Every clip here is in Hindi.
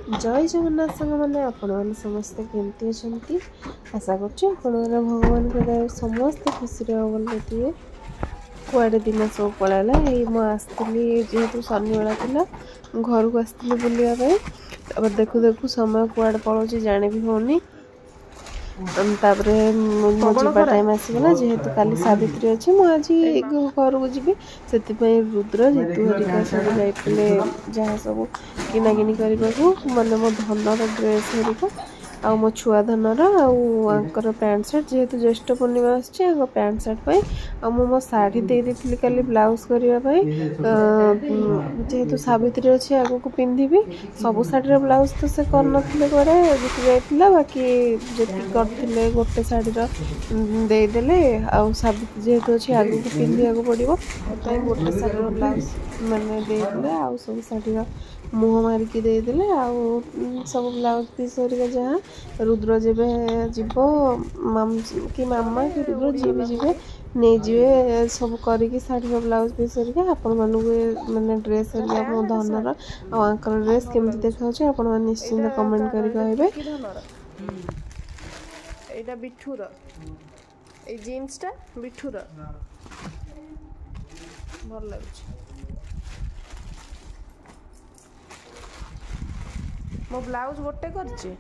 जय जगन्नाथ सांग मैंने आपण मैंने समस्ते केमती अच्छा आशा कर भगवान को दया समस्ते खुशी बोलते कुआड़े दिन सब पलाला मु आसती जेहेतु शनि बेला था घर को आसती बुलायापी देखु देखु समय कुआड़े पलाऊँ जाने भी होनी तापर मो जीवा टाइम आसगला जेहेतु काली सावित्री अच्छे मुझे आज घर को जी से रुद्र जीतू हरिका सब जाते जहाँ सब किनाकिनी करने को मैंने मो धनर ड्रेस हरिका आ मो छुआ धनर आंकर पैंट सार्ट जेहेतु ज्येष्ठ पूर्णिमा आस पैंट सार्ट पर आ मो शाढ़ी दे दी काली ब्लाउज करने जेहेतु सावित्री अच्छे आग को पिंधि सब शाढ़ी ब्लाउज तो से कर कड़े जीती जाइए बाकी जी करते गोटे शाढ़ीर देदेले सावित्री जेहेतु अच्छे आग को पिंधा पड़ो गोटे शाढ़ीर ब्लाउज मैंने देदेले आउ सब शाढ़ीर मुह मारिकी देदेले आउ सब ब्लाउज पीस हरिका जहाँ रुद्र जब जीव कि मामा कि रुद्र जी भी जी नहीं जी सब करी शाढ़ी ब्लाउज पीस हरिका आपण मानक मैंने ड्रेस हरिका धनर आंकर ड्रेस केमती देखा आपण मैंने निश्चिंत कमेंट करी कहे एटा बिठूर ए जीन्सटा बिठूर भल लगे मो ब्लाउज गोटे करची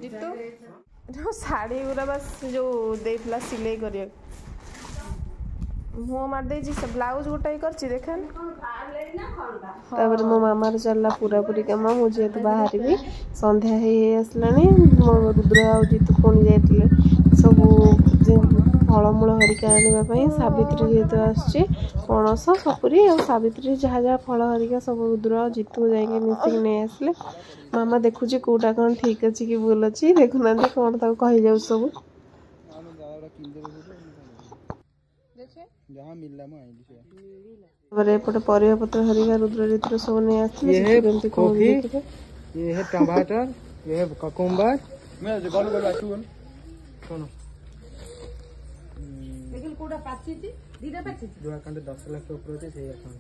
जीतू शाढ़ी गुरा बस जो देला सिलाई कर मुँह मारदे से ब्लाउज गोटे करची देखन मो मामार चलला पूरा पूरी कम मुझे तो बाहर भी संध्या आसला मो रुद्र आ जीतू पुणी जाते सब फलमूल हरिका आने सावित्री जेहेतु आसपणस सपुरी आ सावित्री जहाँ जहाँ फल हरिका सब रुद्र जीतू जाके मिसिक नहीं आसले मामा देखुची कौटा कौन ठीक अच्छी कि भूल अच्छी देखुना कौन तक कही जाऊ सब एपटे परिया पत्र हरिका रुद्र रीतिर सब नहीं आसले ये है टमाटर ये है ककुम्बर लेकिन कोडा पाची थी दीदा पाची थी जो अकाउंट 10 लाख के ऊपर होते सही अकाउंट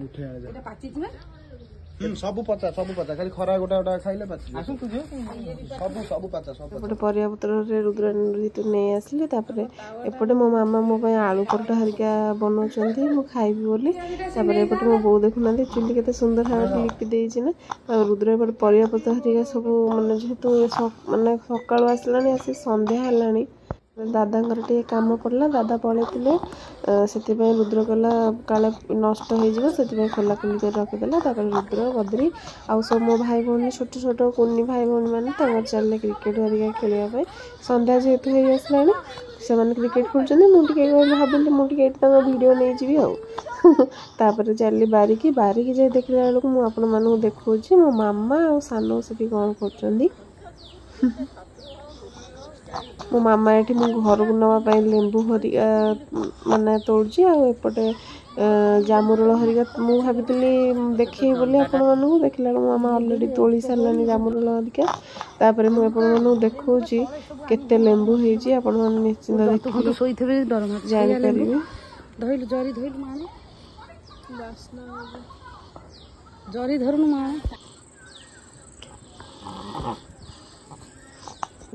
उठे आ एटा पाची थी ना सब पता खाली खरा गोटा गोटा खाइले पाची आसु तुझे सब पता सब एपटे परिया पत्र रे रुद्र ऋतु नहीं आसले तापर एपटे मो मामा मो पय आलू परोटा हरिका बनाउछंती मु खाइबी बोली तापर एपटे मो बो देखुना चुली केते सुंदर भाबे लिपि देइछि ना रुद्र एपटे परिया पत्र हरिका सब माने जेहेतु माने सकाळ आसलानी आसी संध्या हलानी दादा टे कम पड़ा दादा पलैते से रुद्र कहला काले नष्ट हो खोला खोली कर रखीदेला रुद्र बद्री आउ सब मो भाई भौणी छोट छोट कुनी भाई भौणी मैंने चलने क्रिकेट हरिका खेलवाई संध्या जेहेतु हो आसला से क्रिकेट खेलुँच मुझे भाविली मुझे भिडियो नहीं जी आपर चली बारिकी जाए देखला बेलू मुझे देखा मो मामा आ सान से कौन कर मो मामा ये मो घर को नापी लेंबू हरिका माने तोड़ची आएपटे जामुरोल हरिका मुझे भाभी देखे बोली आपण मानू देखला मो मामा अलरेडी तोड़ी सारे जामुरोल हरिका तापर मुझे देखा केते लेंबू होती आपण मैंने निश्चिंत देखिए जापर जरी धरुन माँ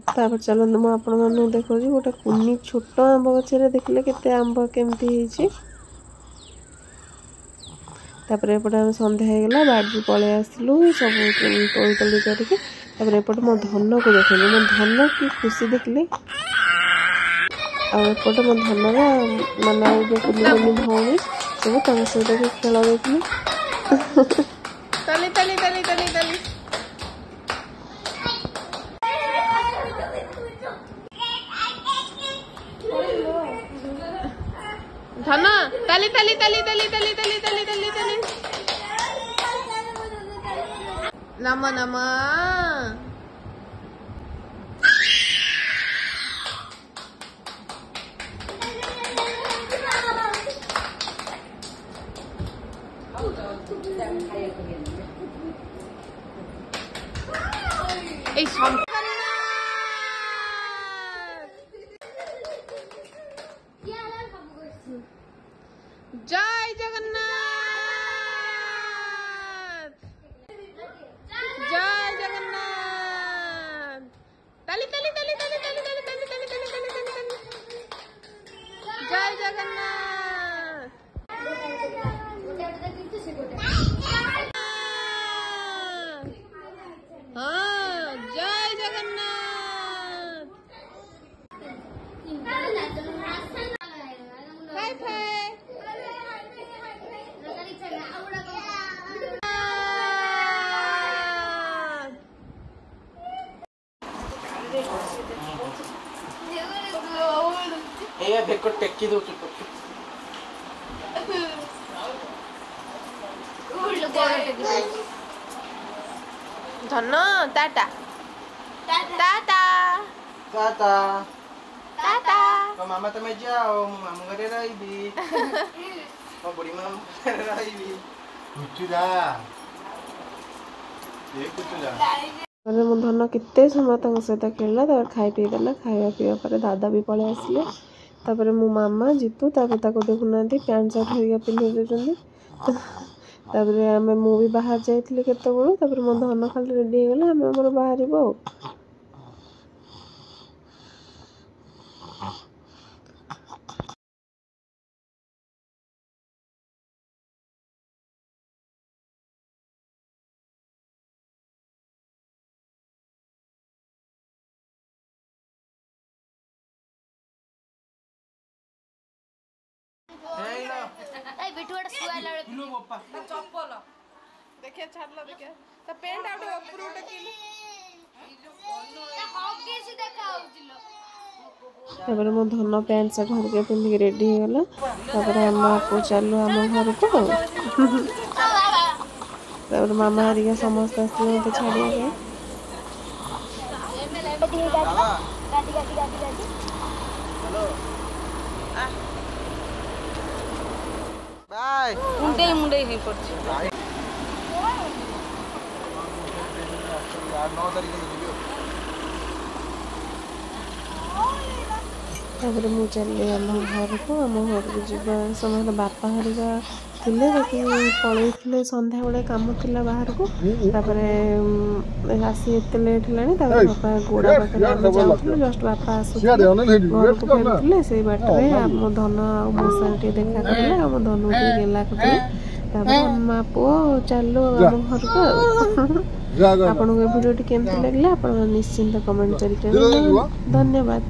तापर चलते मुझे आपण मानू देखा गोटे कुनी छोट आंब गचरे देखले केते आंब केमती तापर एपटे आम संध्या होगला बाड़ी पलि आसलु सब तोली तोली करके तापर एपटे मो धन को देखली मो धन की खुशी देखली आउपटे मो धनर माना जो कुली कुली भौणी सब सहित खेल देखली तली तली तली तली तली धन तली तली तली तली तली तली तली तली तली नम नम जय जगन्नाथ। बेक टेकी दो धन टाटा टाटा टाटा टाटा तो मामा तुम जाओ मु मामू घरे रहिबी मो बुढ़ी मामू घरे रहिबी कुचुला ए कुचुला मो धन केते समय सहित खेलला खाई पी देला खाଇବା ପିଇବା ପରେ दादा भी पड़े आसिले तापर मो मामा जीतू देखुना पैंट शर्ट हरिका पिंधि देछंदी तापर आम मु भी बाहर जाइए केत बड़ू मो धन खाली रेडी हो गला आम बाहर देखिए छाड़ला देखिए तो पेंट आउट ऊपर उठ के तापर मो धन पैंट शर्ट हरिका पिंधिक रेडी हो गला तापर हम को चलू आम घर को तापर मामा हरिका समस्त आसले मत छाड़िया बाय मुंडे ही पड़छ 9 तारिख में जीव तापर मु चलि आम घर को जावा समस्त बापा हरिका थिले पलि संध्या बेले कम थिला बाहर को तापर आसी एत लेट है बापा गोड़ा पाखे जाऊँ जस्ट बापा आसुले घर को फेरुले से बाटे मो धन मो साथ देखा कर मो धन गेला कर माँ पुओ चलो आम घर को आपन वीडियो केमती लगला आप निश्चिंत कमेंट करके धन्यवाद।